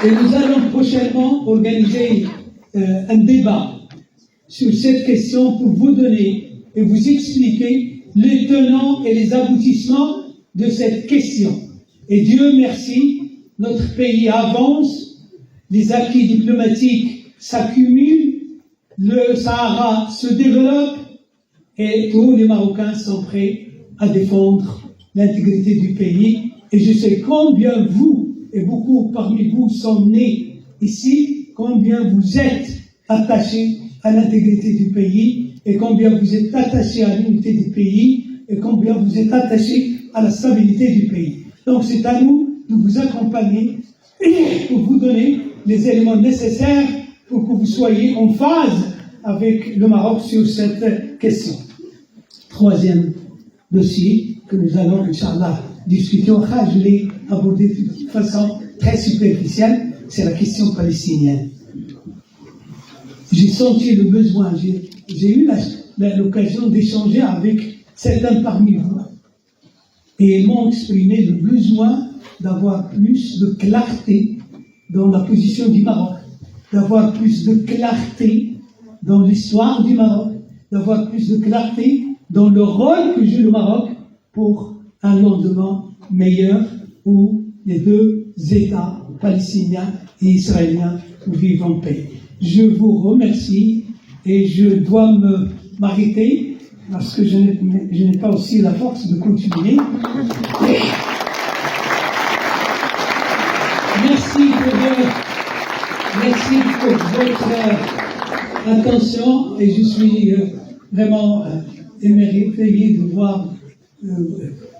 Et nous allons prochainement organiser un débat sur cette question pour vous donner et vous expliquer les tenants et les aboutissements de cette question. Et Dieu merci, notre pays avance, les acquis diplomatiques s'accumulent, le Sahara se développe et tous les Marocains sont prêts à défendre l'intégrité du pays. Et je sais combien vous, et beaucoup parmi vous sont nés ici, combien vous êtes attachés à l'intégrité du pays et combien vous êtes attachés à l'unité du pays et combien vous êtes attachés à la stabilité du pays. Donc c'est à nous de vous accompagner et pour vous donner les éléments nécessaires pour que vous soyez en phase avec le Maroc sur cette question. Troisième dossier que nous allons, Inch'Allah, discuter. Je l'ai abordé de façon très superficielle, c'est la question palestinienne. J'ai senti le besoin, j'ai eu l'occasion d'échanger avec certains parmi vous. Et ils m'ont exprimé le besoin d'avoir plus de clarté dans la position du Maroc, d'avoir plus de clarté dans l'histoire du Maroc, d'avoir plus de clarté dans le rôle que joue le Maroc pour un lendemain meilleur où les deux États palestiniens et israéliens vivent en paix. Je vous remercie et je dois m'arrêter parce que je n'ai pas aussi la force de continuer. Merci pour votre attention et je suis vraiment émerveillé de voir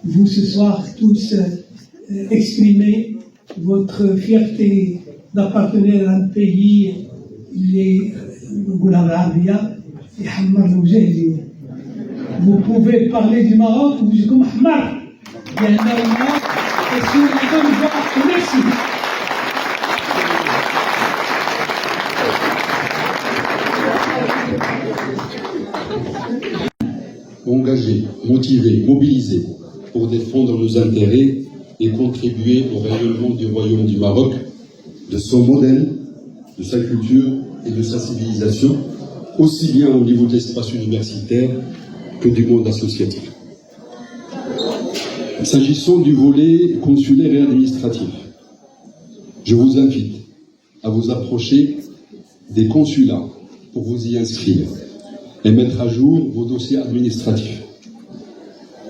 vous ce soir tous exprimer votre fierté d'appartenir à un pays vous pouvez parler du Maroc, vous dites comme Ahmar. Il y a un Allemand et sur la bonne voie. Merci. Engagés, motivés, mobilisés pour défendre nos intérêts et contribuer au rayonnement du royaume du Maroc, de son modèle, de sa culture et de sa civilisation, aussi bien au niveau de l'espace universitaire que du monde associatif. S'agissant du volet consulaire et administratif, je vous invite à vous approcher des consulats pour vous y inscrire et mettre à jour vos dossiers administratifs.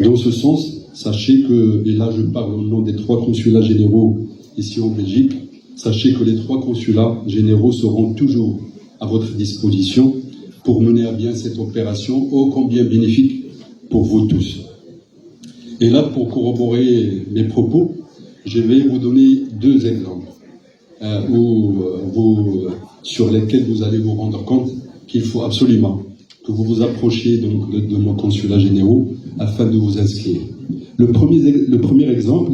Dans ce sens, sachez que, et là je parle au nom des 3 consulats généraux ici en Belgique, sachez que les 3 consulats généraux seront toujours à votre disposition pour mener à bien cette opération ô combien bénéfique pour vous tous. Et là, pour corroborer mes propos, je vais vous donner 2 exemples sur lesquels vous allez vous rendre compte qu'il faut absolument que vous vous approchiez donc de nos consulats généraux afin de vous inscrire. Le premier exemple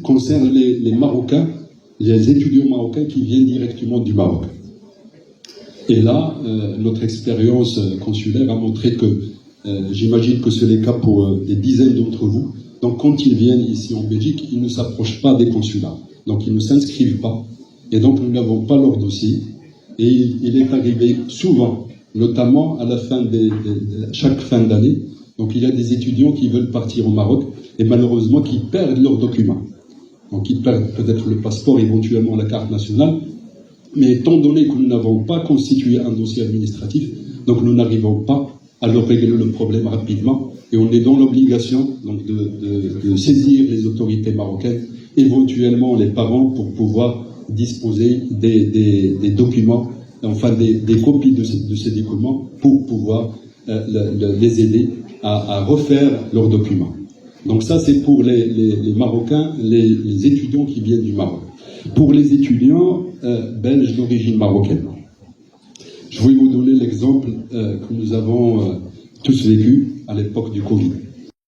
concerne les Marocains, les étudiants marocains qui viennent directement du Maroc. Et là, notre expérience consulaire a montré que, j'imagine que c'est le cas pour des dizaines d'entre vous, donc quand ils viennent ici en Belgique, ils ne s'approchent pas des consulats, donc ils ne s'inscrivent pas, et donc nous n'avons pas leur dossier, et il est arrivé souvent, notamment à la fin chaque fin d'année, donc il y a des étudiants qui veulent partir au Maroc, et malheureusement qui perdent leurs documents. Donc ils perdent peut-être le passeport, éventuellement la carte nationale, mais étant donné que nous n'avons pas constitué un dossier administratif, donc nous n'arrivons pas à leur régler le problème rapidement, et on est dans l'obligation donc de saisir les autorités marocaines, éventuellement les parents, pour pouvoir disposer des documents, enfin des copies de ces documents, pour pouvoir les aider à refaire leurs documents. Donc ça, c'est pour les Marocains, les étudiants qui viennent du Maroc. Pour les étudiants belges d'origine marocaine, je vais vous donner l'exemple que nous avons tous vécu à l'époque du Covid.